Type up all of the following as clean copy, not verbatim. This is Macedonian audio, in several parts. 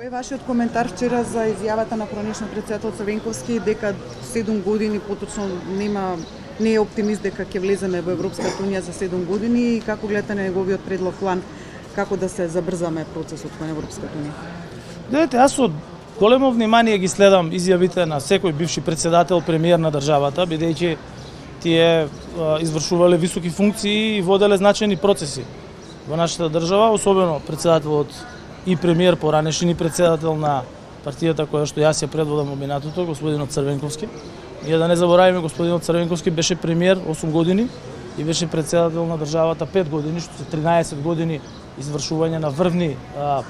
Кој е вашиот коментар вчера за изјавата на хроничниот претседател Црвенковски дека 7 години поточно не е оптимист дека ќе влеземе во Европската унија за 7 години и како гледате на неговиот предлог план како да се забрзаме процесот кон Европската унија? Гледате, јас со големо внимание ги следам изјавите на секој бивши претседател, премиер на државата, бидејќи тие извршувале високи функции и воделе значајни процеси во нашата држава, особено претседателот и премиер поранешен и претседател на партијата која што јас ја предводам во минатото, господинот Црвенковски. Ние да не заборавиме, господинот Црвенковски беше премиер 8 години и беше претседател на државата 5 години, што се 13 години извршување на врвни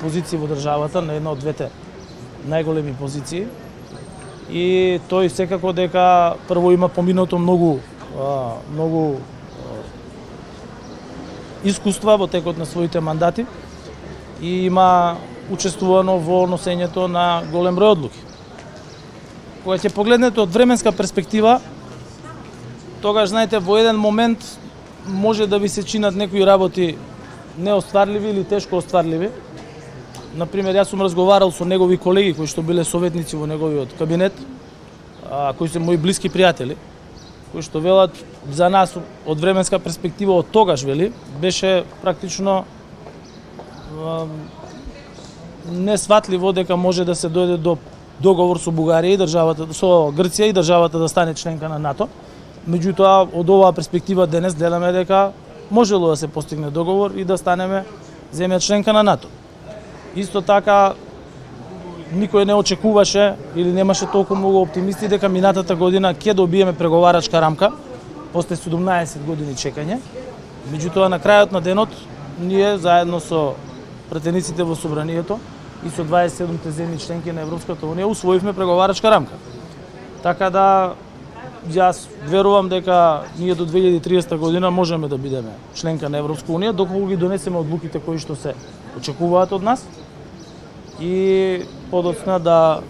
позиции во државата, на една од двете најголеми позиции. И тој секако дека прво има поминато многу искуства во текот на своите мандати и има учествувано во носењето на голем број одлуки. Кога ќе погледнете од временска перспектива, тогаш, знаете, во еден момент може да ви се чинат некои работи неостварливи или тешко остварливи. Например, јас сум разговарал со негови колеги кои што биле советници во неговиот кабинет, кои се мои блиски пријатели, кои што велат за нас од временска перспектива од тогаш, вели, беше практично несватливо дека може да се дојде до договор со Бугарија и државата, со Грција и државата да стане членка на НАТО. Меѓутоа, од оваа перспектива денес гледаме дека можело да се постигне договор и да станеме земја членка на НАТО. Исто така, никој не очекуваше или немаше толку многу оптимисти дека минатата година ќе добиеме преговарачка рамка после 17 години чекање. Меѓутоа, на крајот на денот, ние заедно со пратениците во Собранието и со 27-те земји членки на Европската унија усвоивме преговарачка рамка. Така да, јас верувам дека ние до 2030 година можеме да бидеме членка на Европска унија, доколку ги донесеме одлуките кои што се очекуваат од нас и подоцна да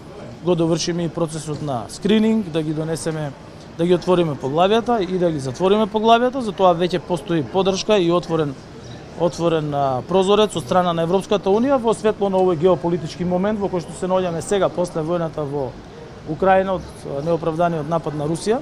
го довршиме и процесот на скрининг, да ги донесеме, да ги отвориме поглавјата и да ги затвориме поглавјата. За тоа веќе постои поддршка и отворен прозорец од страна на Европската унија во светло на овој геополитички момент во кој што се наоѓаме сега после војната во Украина од неоправданиот напад на Русија.